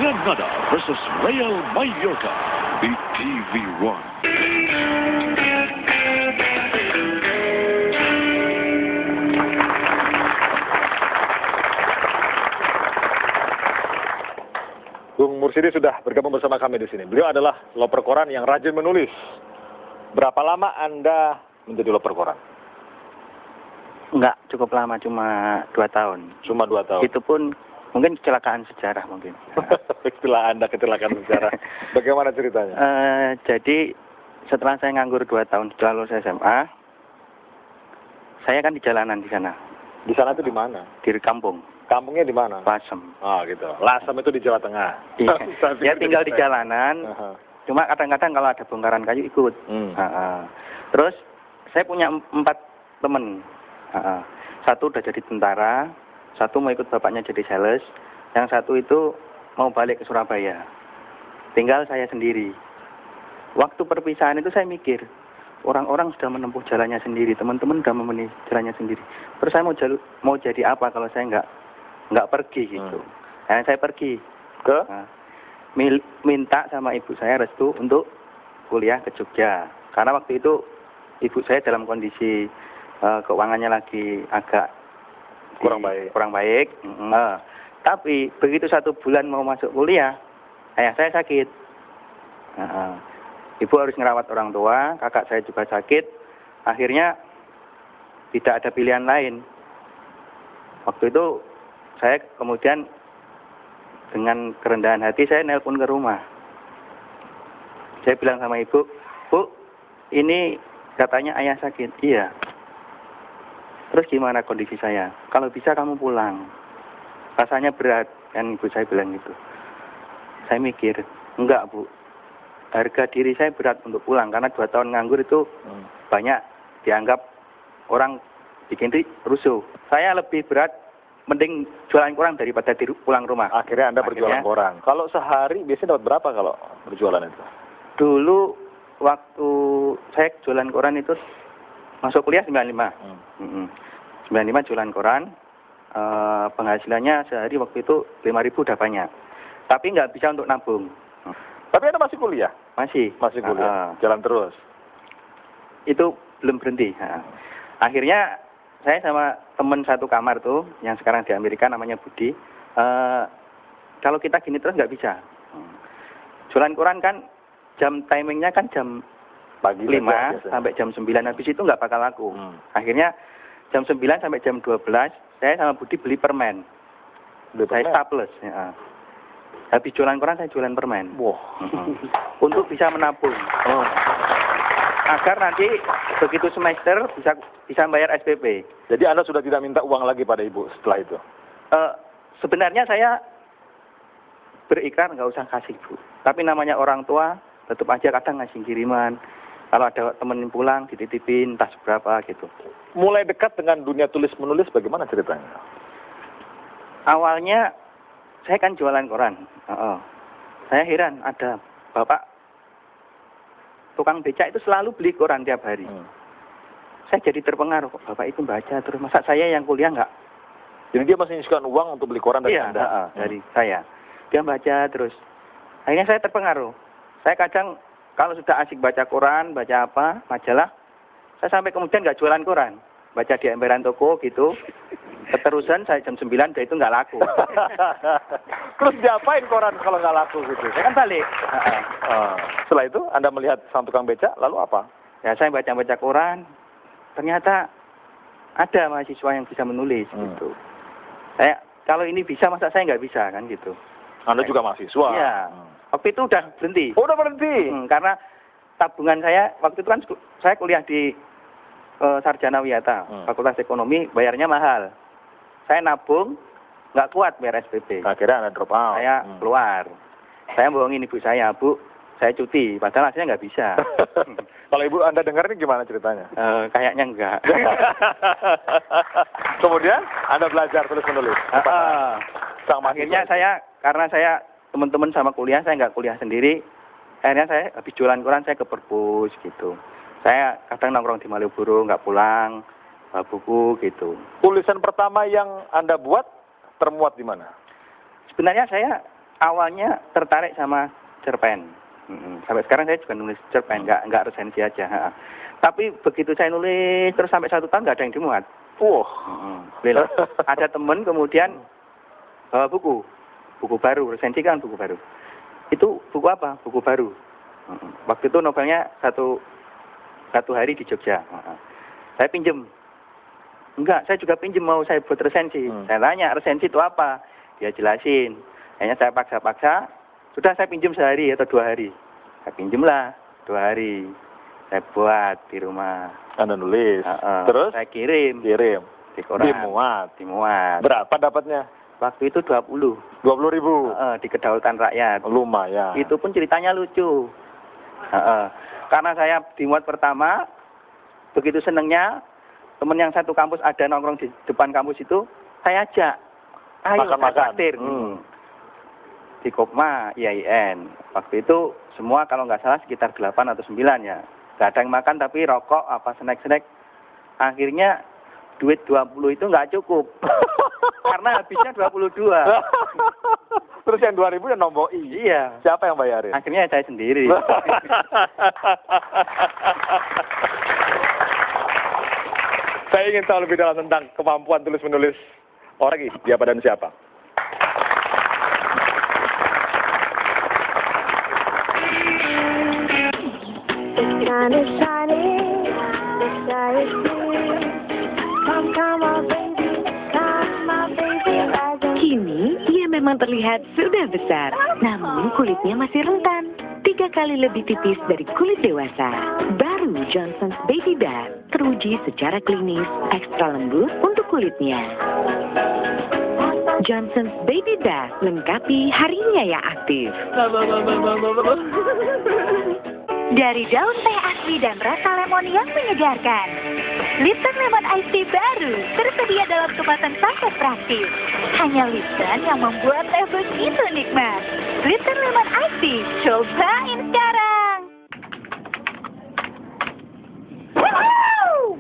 Granada versus Real Mallorca di TV1. Bung Mursidi sudah bergabung bersama kami di sini. Beliau adalah loper koran yang rajin menulis. Berapa lama Anda menjadi loper koran? Enggak cukup lama, cuma 2 tahun. Cuma 2 tahun. Itu pun mungkin kecelakaan sejarah mungkin. Istilah Anda kecelakaan sejarah. Bagaimana ceritanya? Jadi setelah saya nganggur 2 tahun setelah lulus SMA, saya kan di jalanan di sana. Di sana itu di mana? Di kampung. Kampungnya di mana? Lasem. Oh gitu. Lasem itu di Jawa Tengah. Iya. Dia tinggal di jalanan. Cuma kadang-kadang kalau ada bongkaran kayu ikut. Terus saya punya 4 temen. Satu udah jadi tentara, satu mau ikut bapaknya jadi sales, yang satu itu mau balik ke Surabaya. Tinggal saya sendiri. Waktu perpisahan itu saya mikir, orang-orang sudah menempuh jalannya sendiri, teman-teman sudah memenuhi jalannya sendiri. Terus saya mau jadi apa kalau saya nggak pergi gitu. Nah, saya pergi ke minta sama ibu saya restu untuk kuliah ke Jogja. Karena waktu itu ibu saya dalam kondisi keuangannya lagi agak kurang baik. Tapi begitu 1 bulan mau masuk kuliah, ayah saya sakit. Ibu harus ngerawat orang tua, kakak saya juga sakit. Akhirnya tidak ada pilihan lain. Waktu itu saya kemudian dengan kerendahan hati saya nelpon ke rumah. Saya bilang sama ibu, Bu, ini katanya ayah sakit. Iya. Terus gimana kondisi saya? Kalau bisa kamu pulang. Rasanya berat, kan ibu saya bilang gitu. Saya mikir, enggak Bu. Harga diri saya berat untuk pulang, karena 2 tahun nganggur itu banyak dianggap orang bikin rusuh. Saya lebih berat, mending jualan koran daripada pulang rumah. Akhirnya Anda berjualan koran. Kalau sehari biasanya dapat berapa kalau berjualan itu? Dulu waktu saya jualan koran itu masuk kuliah 95. 95 jualan koran. Penghasilannya sehari waktu itu 5.000 udah banyak. Tapi nggak bisa untuk nabung. Tapi Anda masih kuliah? Masih kuliah. Jalan terus. Itu belum berhenti. Akhirnya saya sama teman satu kamar tuh, yang sekarang di Amerika namanya Budi. Kalau kita gini terus nggak bisa. Jualan koran kan timingnya kan jam pagi 5 sampai jam 9, habis itu nggak bakal laku. Akhirnya jam 9 sampai jam 12 saya sama Budi beli permen. Saya staples. Habis jualan koran saya jualan permen. Untuk bisa menabung. Agar nanti begitu semester bisa bayar SPP. Jadi Anda sudah tidak minta uang lagi pada ibu setelah itu? Sebenarnya saya berikrar nggak usah kasih Bu. Tapi namanya orang tua tetap aja kadang ngasih kiriman. Kalau ada temen pulang dititipin entah seberapa gitu. Mulai dekat dengan dunia tulis menulis bagaimana ceritanya? Awalnya saya kan jualan koran. Saya heran ada bapak tukang becak itu selalu beli koran tiap hari. Saya jadi terpengaruh, kok bapak itu baca terus, masa saya yang kuliah nggak? Jadi dia masih nyisikan uang untuk beli koran dari Anda? Dari saya. Dia baca terus. Akhirnya saya terpengaruh. Saya kadang kalau sudah asik baca koran, baca apa, majalah, saya sampai kemudian nggak jualan koran. Baca di emperan toko gitu. Keterusan saya jam 9 udah itu nggak laku. Terus diapain koran kalau nggak laku gitu? Saya kan balik. Setelah itu Anda melihat sang tukang becak, lalu apa? Ya saya baca-baca koran, ternyata ada mahasiswa yang bisa menulis gitu. Saya kalau ini bisa, masa saya nggak bisa kan gitu. Anda juga mahasiswa? Iya. Waktu itu udah berhenti. Oh, udah berhenti? Karena tabungan saya, waktu itu kan saya kuliah di Sarjana Wiyata, Fakultas Ekonomi, bayarnya mahal. Saya nabung, nggak kuat bayar SPP. Akhirnya Anda drop out. Saya keluar. Saya bohongin ibu saya, Bu, saya cuti. Padahal hasilnya nggak bisa. Kalau ibu Anda dengar ini gimana ceritanya? Kayaknya enggak. Kemudian Anda belajar tulis menulis? Akhirnya karena saya teman-teman sama kuliah, saya nggak kuliah sendiri. Akhirnya saya habis jualan koran, saya ke perpus gitu. Saya kadang nongkrong di Malioboro, nggak pulang, bawa buku gitu. Tulisan pertama yang Anda buat termuat di mana? Sebenarnya saya awalnya tertarik sama cerpen. Sampai sekarang saya juga nulis cerpen, nggak resensi aja. Tapi begitu saya nulis terus sampai 1 tahun nggak ada yang dimuat. Ada temen kemudian bawa buku baru, resensi kan buku baru. Itu buku apa? Buku baru. Waktu itu novelnya satu hari di Jogja. Saya pinjem. Enggak, saya juga pinjem mau saya buat resensi. Saya tanya resensi itu apa? Dia jelasin. Akhirnya saya paksa. Sudah saya pinjem sehari atau 2 hari. Saya pinjemlah 2 hari. Saya buat di rumah. Anda nulis. Terus? Saya kirim. Di koran. Dimuat. Berapa dapatnya? Waktu itu 20. 20.000. Di Kedaulatan Rakyat. Lumayan. Itu pun ceritanya lucu. Karena saya dimuat pertama, begitu senengnya, teman yang satu kampus ada nongkrong di depan kampus itu, saya ajak. Ayo makan. Di Kopma, IAIN. Waktu itu semua kalau nggak salah sekitar 8 atau 9 ya. Nggak ada yang makan tapi rokok, snack. Akhirnya duit 20 itu nggak cukup. Karena habisnya 22. Terus yang 2.000 yang nomboi. Iya. Siapa yang bayarin? Akhirnya saya sendiri. Saya ingin tahu lebih dalam tentang kemampuan tulis-menulis orang ini. Siapa dan siapa? Kini ia memang terlihat sudah besar, namun kulitnya masih rentan, 3 kali lebih tipis dari kulit dewasa. Baru Johnson's Baby Bath teruji secara klinis ekstra lembut untuk kulitnya. Johnson's Baby Bath lengkapi harinya yang aktif. Dari daun teh asli dan rasa lemon yang menyegarkan. Lipton Lemon Ice Tea baru tersedia dalam kemasan paket praktis. Hanya Lipton yang membuat teh begitu nikmat. Lipton Lemon Ice Tea, cobain sekarang. Woohoo!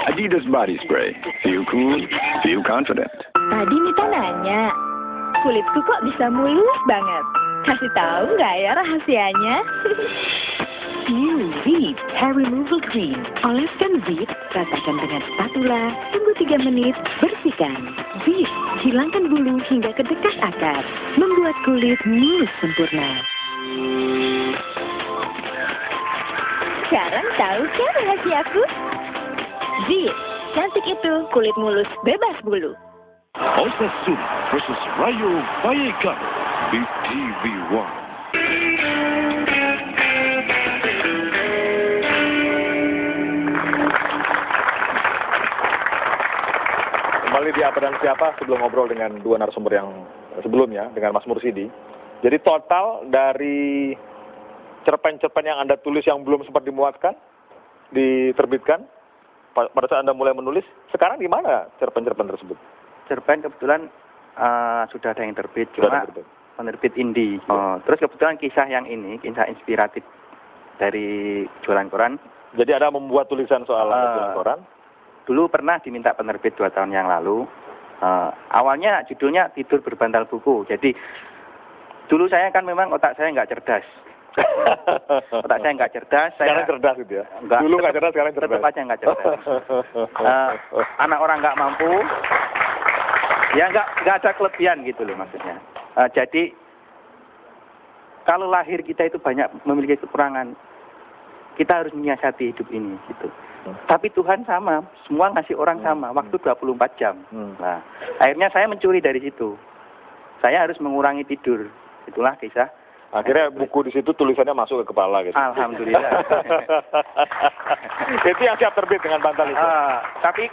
Adidas Body Spray. Feel cool, feel confident. Tadi Mita nanya, kulitku kok bisa mulus banget? Kasih tahu nggak ya rahasianya? New Veet Hair Removal Cream. Oleskan Veet, ratakan dengan spatula, tunggu 3 menit, bersihkan. Veet, hilangkan bulu hingga ke dekat akar, membuat kulit mulus sempurna. Sekarang tahu kan rahasiaku? Veet, cantik itu kulit mulus bebas bulu. Osasuna versus Rayo Vallecano. The TV1. Kembali di Apa dan Siapa sebelum ngobrol dengan 2 narasumber yang sebelumnya dengan Mas Mursidi. Jadi total dari cerpen-cerpen yang Anda tulis yang belum sempat dimuatkan, diterbitkan, pada saat Anda mulai menulis, sekarang di mana cerpen-cerpen tersebut? Cerpen kebetulan sudah ada yang terbit, cuma penerbit indie. Terus kebetulan kisah yang ini, kisah inspiratif dari jualan koran. Jadi ada membuat tulisan soal jualan koran? Dulu pernah diminta penerbit 2 tahun yang lalu. Awalnya judulnya Tidur Berbantal Buku. Jadi dulu saya kan memang otak saya nggak cerdas. Otak saya nggak cerdas. Sekarang cerdas gitu ya? Dulu nggak cerdas, sekarang cerdas. Tetap aja nggak cerdas. Anak orang nggak mampu, ya nggak ada kelebihan gitu loh maksudnya. Jadi kalau lahir kita itu banyak memiliki kekurangan. kita harus menyiasati hidup ini gitu. Tapi Tuhan sama, semua ngasih orang sama, waktu 24 jam. Nah, akhirnya saya mencuri dari situ. Saya harus mengurangi tidur. Itulah kisah. Akhirnya buku di situ tulisannya masuk ke kepala gitu. Alhamdulillah. Itu yang siap terbit dengan bantal itu. Tapi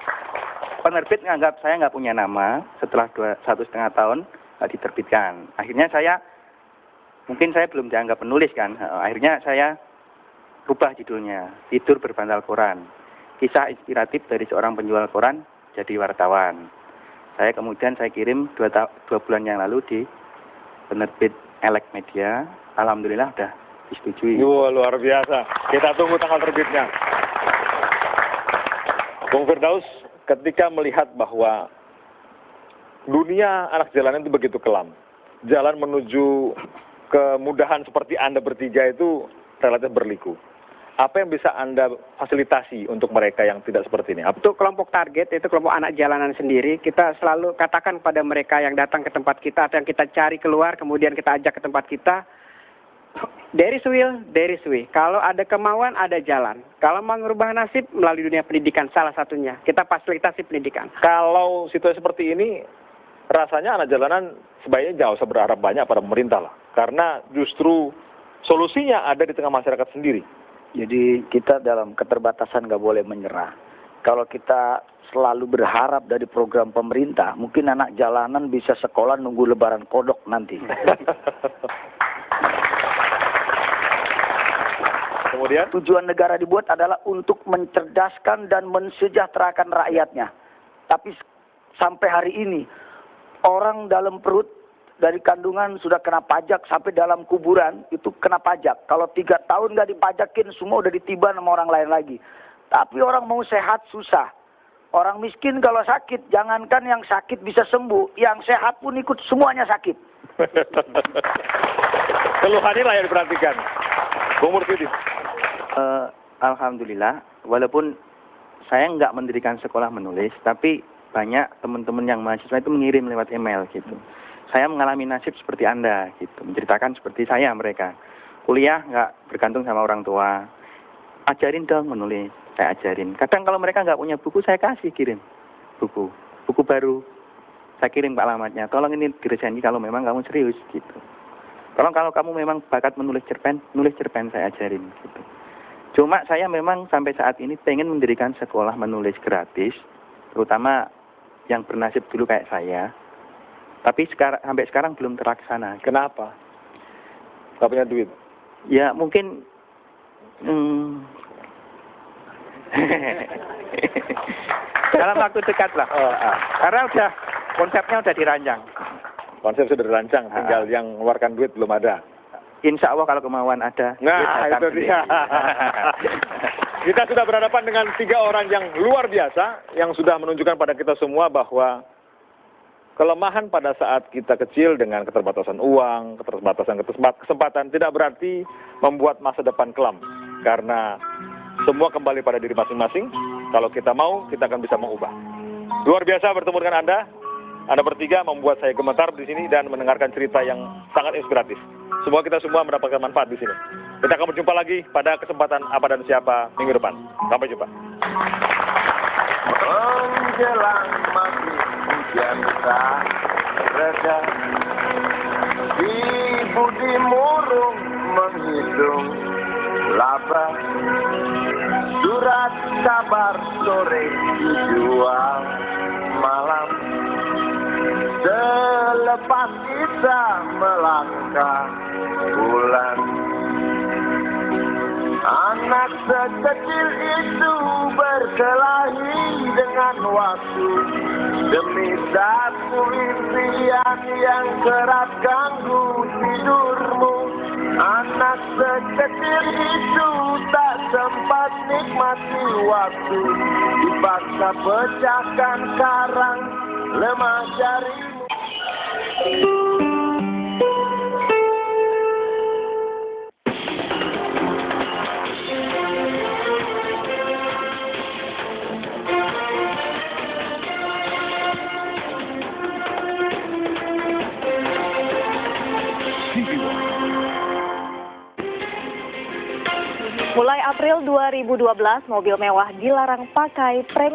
penerbit nganggap saya nggak punya nama. Setelah 1,5 tahun diterbitkan. Akhirnya mungkin saya belum dianggap penulis kan. Akhirnya saya rubah judulnya, Tidur Berbantal Koran. Kisah inspiratif dari seorang penjual koran jadi wartawan. Saya kirim 2 bulan yang lalu di penerbit Elek Media. Alhamdulillah sudah disetujui. Wah, luar biasa. Kita tunggu tanggal terbitnya. Bung Firdaus, ketika melihat bahwa dunia anak jalanan itu begitu kelam, jalan menuju kemudahan seperti Anda bertiga itu relatif berliku. Apa yang bisa Anda fasilitasi untuk mereka yang tidak seperti ini? Untuk kelompok target, itu kelompok anak jalanan sendiri, kita selalu katakan pada mereka yang datang ke tempat kita atau yang kita cari keluar, kemudian kita ajak ke tempat kita, there is will, there is way. Kalau ada kemauan, ada jalan. Kalau mau merubah nasib, melalui dunia pendidikan, salah satunya. Kita fasilitasi pendidikan. Kalau situasi seperti ini, rasanya anak jalanan sebaiknya jauh berharap banyak pada pemerintah lah. Karena justru solusinya ada di tengah masyarakat sendiri. Jadi kita dalam keterbatasan nggak boleh menyerah. Kalau kita selalu berharap dari program pemerintah, mungkin anak jalanan bisa sekolah nunggu lebaran kodok nanti. Kemudian? Tujuan negara dibuat adalah untuk mencerdaskan dan mensejahterakan rakyatnya. Tapi sampai hari ini, orang dalam perut, dari kandungan sudah kena pajak sampai dalam kuburan itu kena pajak. Kalau 3 tahun nggak dipajakin semua udah ditiban sama orang lain lagi. Tapi orang mau sehat susah. Orang miskin kalau sakit, jangankan yang sakit bisa sembuh, yang sehat pun ikut semuanya sakit. Keluhan inilah yang diperhatikan. Bung Mursyidi. Alhamdulillah, walaupun saya nggak mendirikan sekolah menulis, tapi banyak teman-teman yang mahasiswa itu mengirim lewat email gitu. Saya mengalami nasib seperti Anda, gitu. Menceritakan seperti saya mereka. Kuliah nggak bergantung sama orang tua. Ajarin dong menulis, saya ajarin. Kadang kalau mereka nggak punya buku, saya kirim buku baru. Saya kirim ke alamatnya. Tolong ini diresensi kalau memang kamu serius, gitu. Tolong kalau kamu memang bakat menulis cerpen saya ajarin, gitu. Cuma saya memang sampai saat ini pengen mendirikan sekolah menulis gratis, terutama yang bernasib dulu kayak saya. Tapi sampai sekarang belum terlaksana. Kenapa? Gak punya duit? Ya mungkin dalam waktu dekat lah. Karena konsepnya udah dirancang. Konsep sudah dirancang, tinggal yang mengeluarkan duit belum ada. Insya Allah kalau kemauan ada. Nah, itu dia. Kita sudah berhadapan dengan 3 orang yang luar biasa, yang sudah menunjukkan pada kita semua bahwa kelemahan pada saat kita kecil dengan keterbatasan uang, keterbatasan kesempatan tidak berarti membuat masa depan kelam. Karena semua kembali pada diri masing-masing. Kalau kita mau, kita akan bisa mengubah. Luar biasa bertemu dengan Anda. Anda bertiga membuat saya gemetar di sini dan mendengarkan cerita yang sangat inspiratif. Semoga kita semua mendapatkan manfaat di sini. Kita akan berjumpa lagi pada kesempatan apa dan siapa minggu depan. Sampai jumpa. Menjelang maghrib hujan tak reda, di budi murung menghitung laba, surat kabar sore dijual malam. Selepas kita melangkah bulan, anak sekecil itu berkelahi dengan waktu demi satu impian yang kerap ganggu tidurmu. Anak sekecil itu tak sempat nikmati waktu, dipaksa pecahkan karang lemah jarimu. Mulai April April 2012, mobil mewah dilarang pakai premi